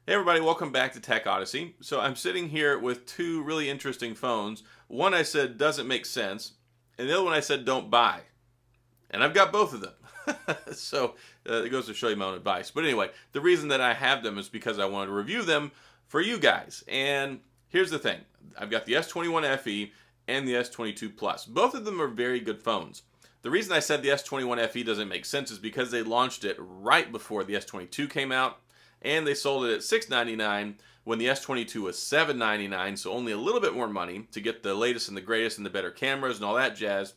Hey everybody, welcome back to Tech Odyssey. So I'm sitting here with two really interesting phones. One I said doesn't make sense, and the other one I said don't buy. And I've got both of them. So it goes to show you my own advice. But anyway, the reason that I have them is because I wanted to review them for you guys. And here's the thing. I've got the S21 FE and the S22 Plus. Both of them are very good phones. The reason I said the S21 FE doesn't make sense is because they launched it right before the S22 came out, and they sold it at $699 when the S22 was $799, so only a little bit more money to get the latest and the greatest and the better cameras and all that jazz.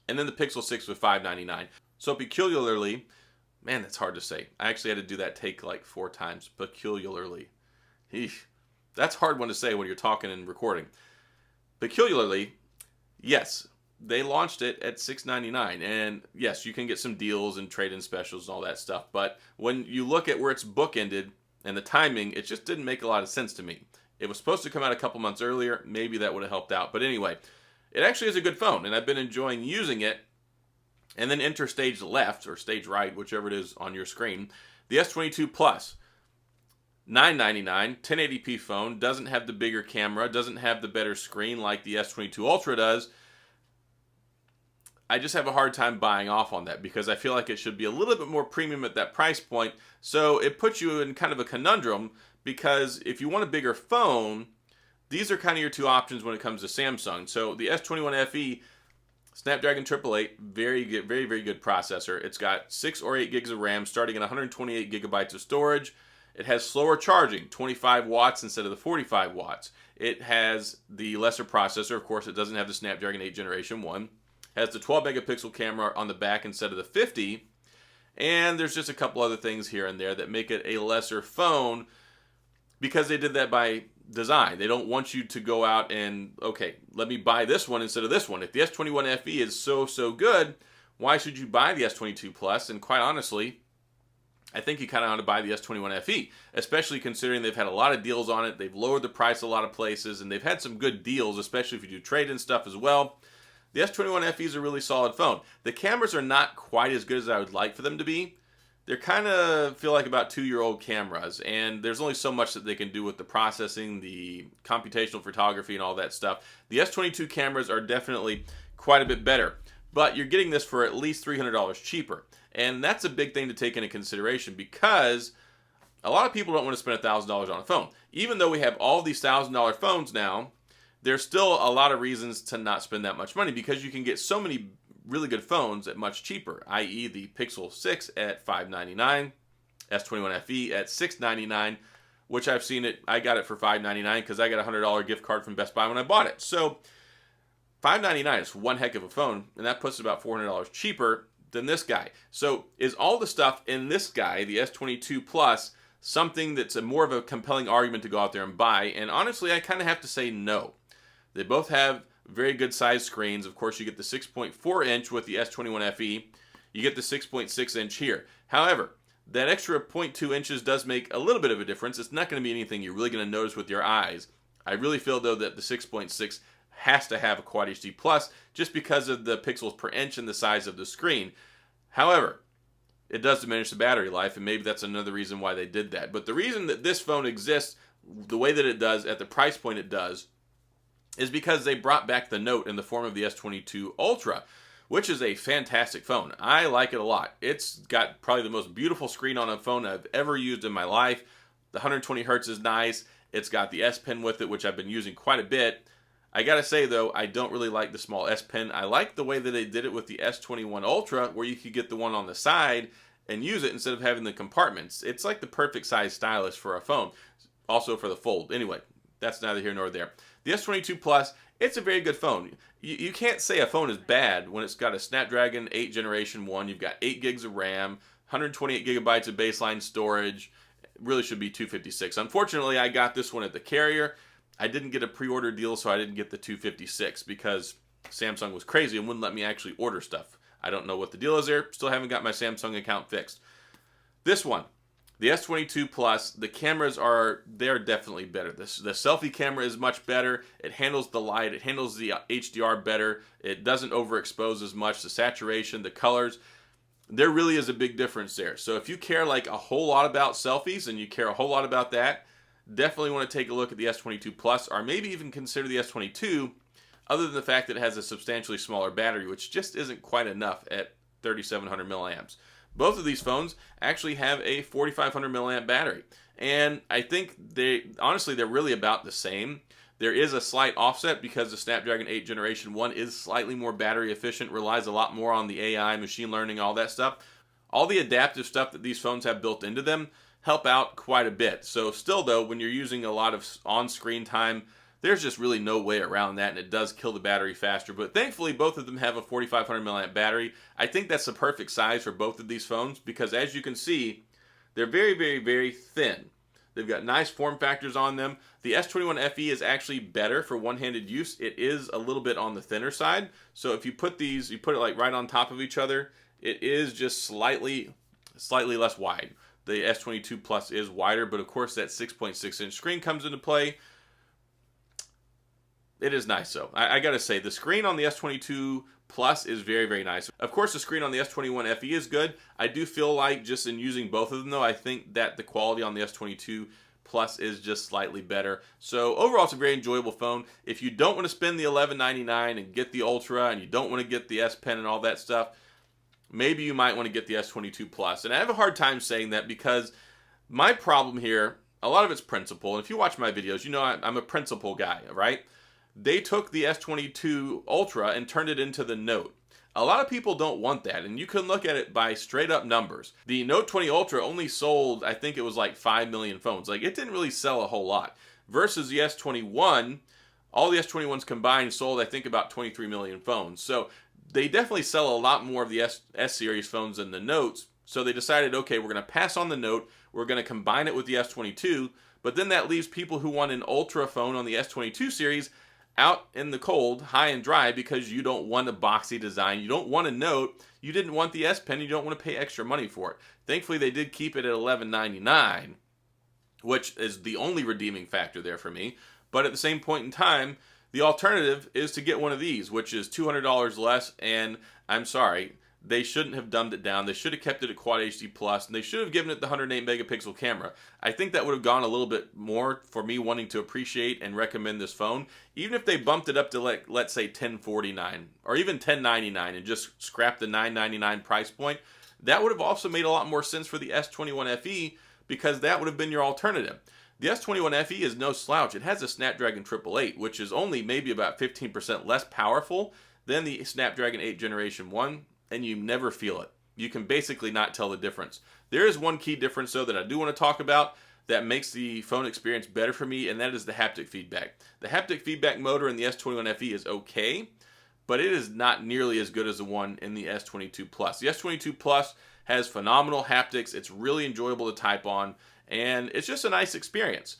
And then the Pixel 6 was $599. So peculiarly, man, that's hard to say. I actually had to do that take like 4 times. Peculiarly. Eesh. That's a hard one to say when you're talking and recording. Peculiarly, yes, they launched it at $699, and yes, you can get some deals and trade-in specials and all that stuff, but when you look at where it's bookended and the timing, it just didn't make a lot of sense to me. It was supposed to come out a couple months earlier. Maybe that would have helped out, but anyway, it actually is a good phone, and I've been enjoying using it. And then enter stage left, or stage right, whichever it is on your screen, the S22 Plus. $999, 1080p phone, doesn't have the bigger camera, doesn't have the better screen like the S22 Ultra does. I just have a hard time buying off on that because I feel like it should be a little bit more premium at that price point. So it puts you in kind of a conundrum because if you want a bigger phone, these are kind of your two options when it comes to Samsung. So the S21 FE, Snapdragon 888, very good, very good processor. It's got 6 or 8 gigs of RAM starting at 128 gigabytes of storage. It has slower charging, 25 watts instead of the 45 watts. It has the lesser processor. Of course, it doesn't have the Snapdragon 8 Generation 1. Has the 12 megapixel camera on the back instead of the 50. And there's just a couple other things here and there that make it a lesser phone because they did that by design. They don't want you to go out and, okay, let me buy this one instead of this one. If the S21 FE is so good, why should you buy the S22 Plus? And quite honestly, I think you kind of ought to buy the S21 FE, especially considering they've had a lot of deals on it. They've lowered the price a lot of places, and they've had some good deals, especially if you do trade-in stuff as well. The S21 FE is a really solid phone. The cameras are not quite as good as I would like for them to be. They're kind of feel like about 2-year-old cameras, and there's only so much that they can do with the processing, the computational photography, and all that stuff. The S22 cameras are definitely quite a bit better, but you're getting this for at least $300 cheaper, and that's a big thing to take into consideration because a lot of people don't want to spend $1,000 on a phone. Even though we have all these $1,000 phones now, there's still a lot of reasons to not spend that much money because you can get so many really good phones at much cheaper, i.e. the Pixel 6 at $599, S21 FE at $699, which I've seen it, I got it for $599 because I got a $100 gift card from Best Buy when I bought it. So $599 is one heck of a phone, and that puts it about $400 cheaper than this guy. So is all the stuff in this guy, the S22 Plus, something that's more of a compelling argument to go out there and buy? And honestly, I kind of have to say no. They both have very good sized screens. Of course, you get the 6.4 inch with the S21 FE. You get the 6.6 inch here. However, that extra 0.2 inches does make a little bit of a difference. It's not going to be anything you're really going to notice with your eyes. I really feel, though, that the 6.6 has to have a Quad HD Plus just because of the pixels per inch and the size of the screen. However, it does diminish the battery life, and maybe that's another reason why they did that. But the reason that this phone exists the way that it does at the price point it does is because they brought back the Note in the form of the S22 Ultra, which is a fantastic phone. I like it a lot. It's got probably the most beautiful screen on a phone I've ever used in my life. The 120 hertz is nice. It's got the S Pen with it, which I've been using quite a bit. I gotta say though, I don't really like the small S Pen. I like the way that they did it with the S21 Ultra, where you could get the one on the side and use it instead of having the compartments. It's like the perfect size stylus for a phone. Also for the fold. Anyway, that's neither here nor there. The S22 Plus, it's a very good phone. You can't say a phone is bad when it's got a Snapdragon 8 Generation 1. You've got 8 gigs of RAM, 128 gigabytes of baseline storage. It really should be 256. Unfortunately, I got this one at the carrier. I didn't get a pre-order deal, so I didn't get the 256 because Samsung was crazy and wouldn't let me actually order stuff. I don't know what the deal is there. Still haven't got my Samsung account fixed. This one, the S22 Plus, the cameras they're definitely better. The selfie camera is much better. It handles the light. It handles the HDR better. It doesn't overexpose as much. The saturation, the colors. there really is a big difference there. So if you care like a whole lot about selfies and you care a whole lot about that, definitely want to take a look at the S22 Plus, or maybe even consider the S22, other than the fact that it has a substantially smaller battery, which just isn't quite enough at 3,700 milliamps. Both of these phones actually have a 4,500 milliamp battery, and I think they're really about the same. There is a slight offset because the Snapdragon 8 Generation 1 is slightly more battery efficient, relies a lot more on the AI, machine learning, all that stuff. All the adaptive stuff that these phones have built into them help out quite a bit. So still though, when you're using a lot of on-screen time, there's just really no way around that, and it does kill the battery faster. But thankfully, both of them have a 4,500 milliamp battery. I think that's the perfect size for both of these phones because as you can see, they're very, very, very thin. They've got nice form factors on them. The S21 FE is actually better for one-handed use. It is a little bit on the thinner side. So if you put these, you put it like right on top of each other, it is just slightly less wide. The S22 Plus is wider, but of course that 6.6 inch screen comes into play. It is nice though. I gotta say, the screen on the S22 Plus is very, very nice. Of course, the screen on the S21 FE is good. I do feel like just in using both of them though, I think that the quality on the S22 Plus is just slightly better. So overall, it's a very enjoyable phone. If you don't want to spend the $11.99 and get the Ultra, and you don't want to get the S Pen and all that stuff, maybe you might want to get the S22 Plus. And I have a hard time saying that because my problem here, a lot of it's principle. And if you watch my videos, you know I'm a principle guy, right? They took the S22 Ultra and turned it into the Note. A lot of people don't want that, and you can look at it by straight up numbers. The Note 20 Ultra only sold, I think it was like 5 million phones. Like, it didn't really sell a whole lot. Versus the S21, all the S21s combined sold, I think, about 23 million phones. So they definitely sell a lot more of the S-series phones than the Notes. So they decided, okay, we're going to pass on the Note. We're going to combine it with the S22. But then that leaves people who want an Ultra phone on the S22 series out in the cold, high and dry, because you don't want a boxy design, you don't want a Note, you didn't want the S Pen, you don't want to pay extra money for it. Thankfully, they did keep it at $11.99, which is the only redeeming factor there for me. But at the same point in time, the alternative is to get one of these, which is $200 less, and I'm sorry, they shouldn't have dumbed it down. They should have kept it at Quad HD Plus, and they should have given it the 108 megapixel camera. I think that would have gone a little bit more for me wanting to appreciate and recommend this phone. Even if they bumped it up to, like, let's say $1049 or even $1099 and just scrapped the $999 price point, that would have also made a lot more sense for the S21 FE because that would have been your alternative. The S21 FE is no slouch. It has a Snapdragon 888, which is only maybe about 15% less powerful than the Snapdragon 8 Generation 1, and you never feel it. You can basically not tell the difference. There is one key difference, though, that I do want to talk about that makes the phone experience better for me, and that is the haptic feedback. The haptic feedback motor in the S21 FE is okay, but it is not nearly as good as the one in the S22 Plus. The S22 Plus has phenomenal haptics. It's really enjoyable to type on, and it's just a nice experience.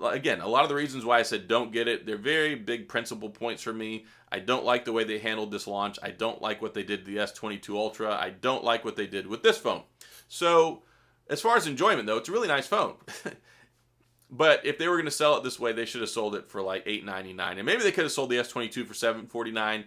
Again, a lot of the reasons why I said don't get it, they're very big principal points for me. I don't like the way they handled this launch. I don't like what they did to the S22 Ultra. I don't like what they did with this phone. So, as far as enjoyment, though, it's a really nice phone. But if they were going to sell it this way, they should have sold it for like $899. And maybe they could have sold the S22 for $749.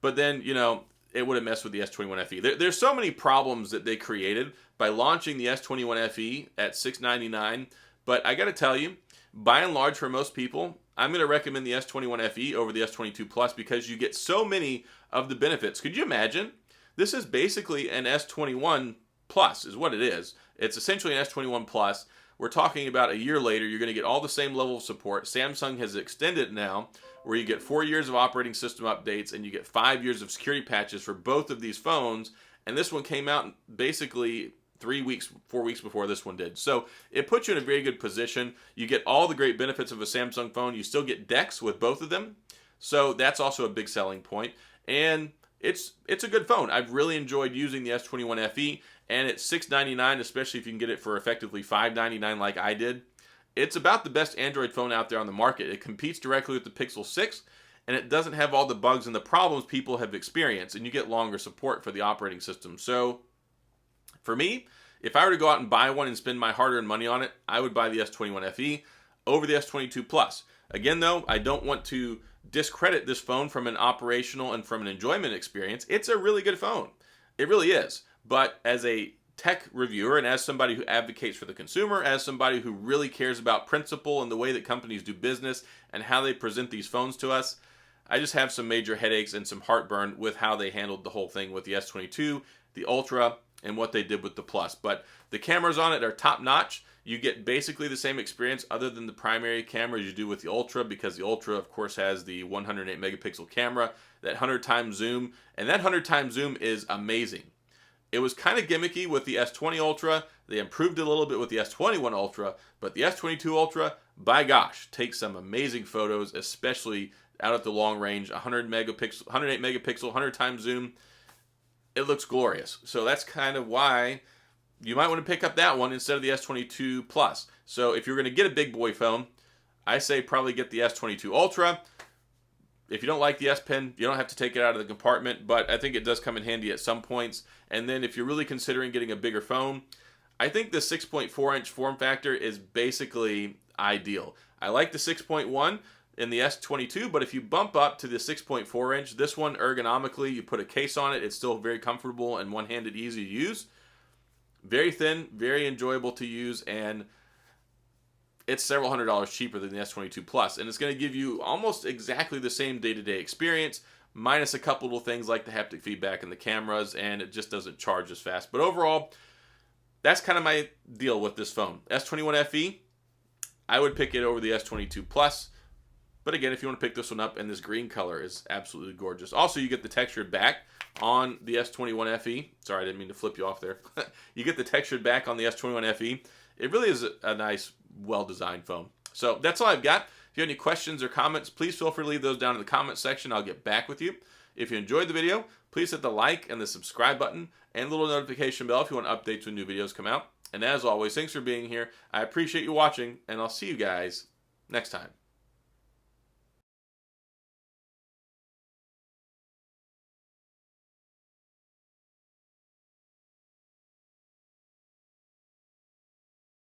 But then, you know, it would have messed with the S21 FE. There's so many problems that they created by launching the S21 FE at $699. But I got to tell you, by and large, for most people, I'm going to recommend the S21 FE over the S22 Plus because you get so many of the benefits. Could you imagine? This is basically an S21 Plus is what it is. It's essentially an S21 Plus. We're talking about a year later, you're going to get all the same level of support. Samsung has extended now where you get 4 years of operating system updates and you get 5 years of security patches for both of these phones. And this one came out basically 4 weeks before this one did. So it puts you in a very good position. You get all the great benefits of a Samsung phone. You still get DeX with both of them. So that's also a big selling point. And it's a good phone. I've really enjoyed using the S21 FE, and it's $699, especially if you can get it for effectively $599 like I did. It's about the best Android phone out there on the market. It competes directly with the Pixel 6, and it doesn't have all the bugs and the problems people have experienced, and you get longer support for the operating system. So for me, if I were to go out and buy one and spend my hard-earned money on it, I would buy the S21 FE over the S22 Plus. Again, though, I don't want to discredit this phone from an operational and from an enjoyment experience. It's a really good phone. It really is. But as a tech reviewer and as somebody who advocates for the consumer, as somebody who really cares about principle and the way that companies do business and how they present these phones to us, I just have some major headaches and some heartburn with how they handled the whole thing with the S22, the Ultra, and what they did with the Plus. But the cameras on it are top notch. You get basically the same experience other than the primary camera you do with the Ultra, because the Ultra, of course, has the 108 megapixel camera, that 100 times zoom, and that 100 times zoom is amazing. It was kind of gimmicky with the S20 Ultra. They improved it a little bit with the S21 Ultra, but the S22 Ultra, by gosh, takes some amazing photos, especially out at the long range, 108 megapixel, 100 times zoom. It looks glorious. So that's kind of why you might want to pick up that one instead of the S22 Plus. So if you're going to get a big boy phone, I say probably get the S22 Ultra. If you don't like the S Pen, you don't have to take it out of the compartment, but I think it does come in handy at some points. And then if you're really considering getting a bigger phone, I think the 6.4-inch form factor is basically ideal. I like the 6.1 in the S22, but if you bump up to the 6.4-inch, this one ergonomically, you put a case on it, it's still very comfortable and one-handed, easy to use. Very thin, very enjoyable to use, and it's several $100s cheaper than the S22 Plus, and it's going to give you almost exactly the same day-to-day experience, minus a couple little things like the haptic feedback and the cameras, and it just doesn't charge as fast. But overall, that's kind of my deal with this phone. S21 FE, I would pick it over the S22 Plus. But again, if you want to pick this one up, and this green color is absolutely gorgeous. Also, you get the textured back on the S21 FE. Sorry, I didn't mean to flip you off there. You get the textured back on the S21 FE. It really is a nice, well-designed phone. So that's all I've got. If you have any questions or comments, please feel free to leave those down in the comment section. I'll get back with you. If you enjoyed the video, please hit the like and the subscribe button and the little notification bell if you want updates when new videos come out. And as always, thanks for being here. I appreciate you watching, and I'll see you guys next time.